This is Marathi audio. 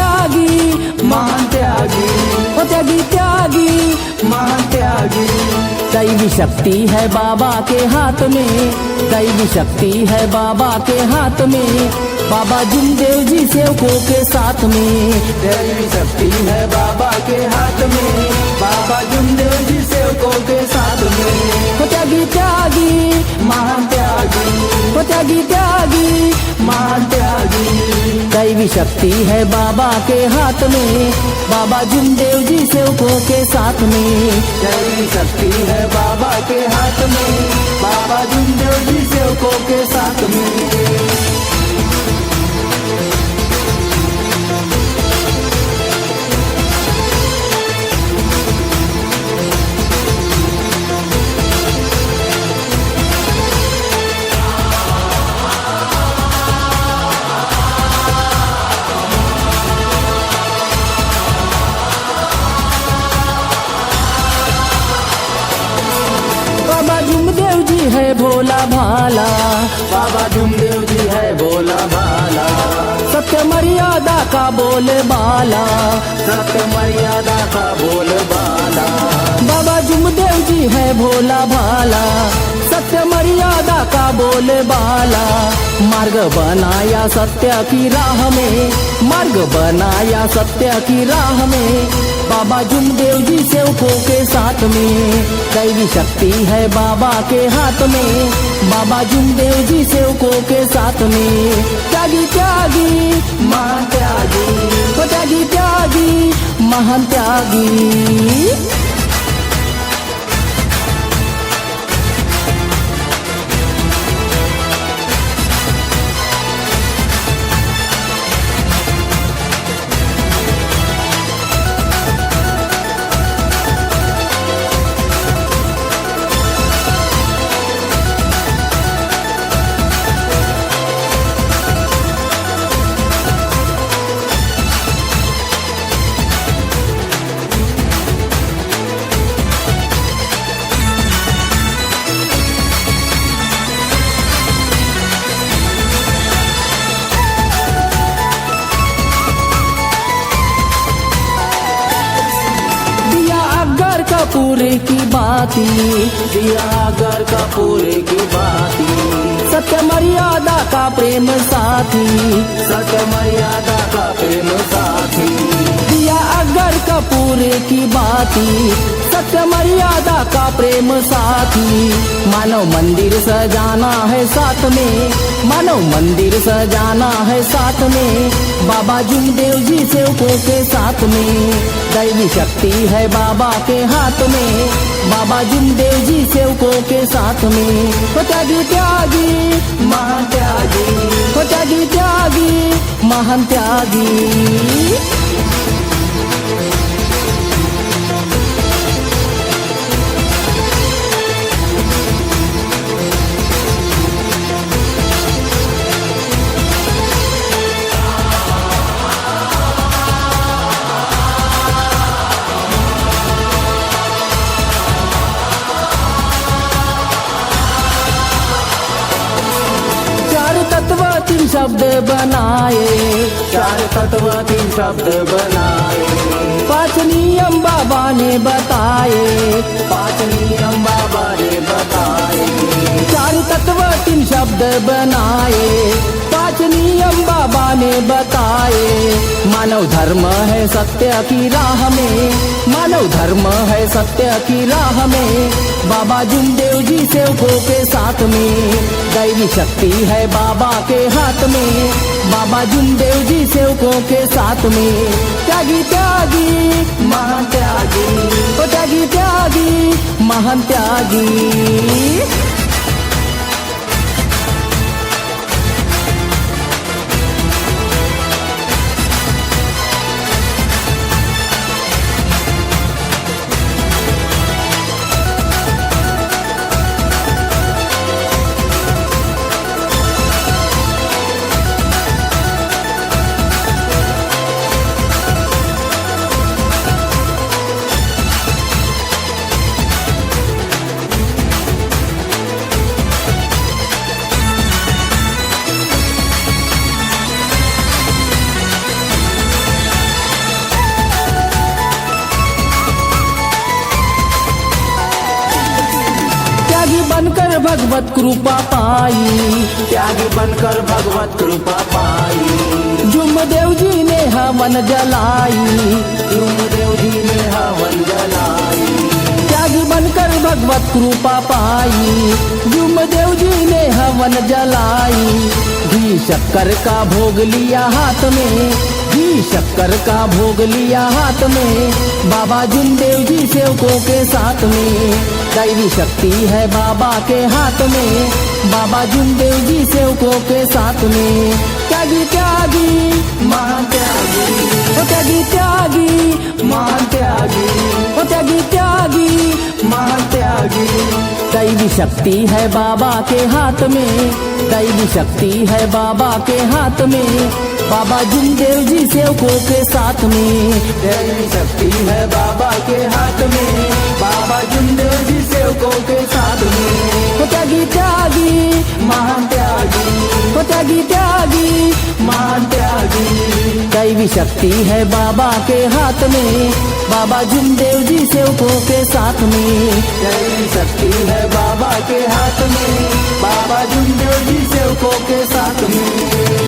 त्यागी महान त्यागी, ओ त्यागी त्यागी महान त्यागी। दैवी शक्ति है बाबा के हाथ में, दैवी शक्ति है बाबा के हाथ में, बाबा जुमदेव जी सेवकों के साथ में। दैवी शक्ति है बाबा के हाथ में, बाबा जुमदेव जी सेवकों के साथ में। ओ त्यागी त्यागी महान त्यागी, ओ त्यागी त्यागी महान त्यागी। दैवी शक्ति है बाबा के हाथ में, बाबा जुमदेव जी सेवकों के साथ में। दैवी शक्ति है बाबा के हाथ में, बाबा जुमदेव जी सेवकों के साथ में। बाबा जुमदेव जी है भोला भाला, बाबा जुमदेव जी है भोला भाला, सत्य मर्यादा का बोले बाला। सत्य मर्यादा का बोल बाला। बाबा जुमदेव जी है भोला भाला, सत्य मर्यादा का बोले बाला। मार्ग बनाया सत्य की राह में, मार्ग बनाया सत्य की राह में, बाबा जुमदेव जी सेवकों के साथ में। दैवी शक्ति है बाबा के हाथ में, बाबा जुमदेव जी सेवकों के साथ में। त्यागी त्यागी महान त्यागी, ओ त्यागी त्यागी महान त्यागी। कपूर की बाती, दिया घर कपूर की बाती, सत्य मर्यादा का प्रेम साथी, सत्य मर्यादा का प्रेम साथी। दिया अगर कपूर की बाती, सत्य मर्यादा का प्रेम साथी। मानव मंदिर सजाना है साथ में, मानव मंदिर सजाना है साथ में, बाबा जुमदेव जी सेवकों के साथ में। दैवी शक्ति है बाबा के हाथ में, बाबा जुमदेव जी सेवकों के साथ में। ओ त्यागी त्यागी महान त्यागी, ओ त्यागी त्यागी महान त्यागी। तीन शब्द बनाए, चार तत्व तीन शब्द बनाए, 5 नियम बाबा ने बताए, 5 नियम बाबा ने बताए। 4 तत्व तीन शब्द बनाए, 5 नियम बाबा ने बताए। मानव धर्म है सत्य की राह में, मानव धर्म है सत्य की राह में, बाबा जुमदेव जी सेवकों के साथ में। दैवी शक्ति है बाबा के हाथ में, बाबा जुमदेव जी सेवकों के साथ में। त्यागी त्यागी महान त्यागी, ओ त्यागी त्यागी महान त्यागी। बनकर भगवत कृपा पाई, त्यागी बनकर भगवत कृपा पाई। जुमदेव जी ने हवन जलाई, जुमदेव जी ने हवन जलाई। त्यागी बनकर भगवत कृपा पाई, जुमदेव जी ने हवन जलाई। घी शक्कर का भोग लिया हाथ में, घी शक्कर का भोग लिया हाथ में, बाबा जुमदेव जी सेवकों के साथ में। दैवी शक्ति है बाबा के हाथ में, बाबा जुमदेव जी सेवकों के साथ में। त्यागी त्यागी महान त्यागी, ओ त्यागी त्यागी महान त्यागी, ओ त्यागी त्यागी। महान त्यागी। दैवी शक्ति है बाबा के हाथ में, दैवी शक्ति है बाबा के हाथ में, बाबा जुमदेव जी सेवकों के साथ में। दैवी शक्ति है बाबा के हाथ में, बाबा जुमदेव जी सेवकों के साथ में। ओ त्यागी त्यागी महान त्यागी, ओ त्यागी त्यागी। महान त्यागी। दैवी शक्ति है बाबा के हाथ में, बाबा जुमदेव जी सेवकों के साथ में। दैवी शक्ति है बाबा के हाथ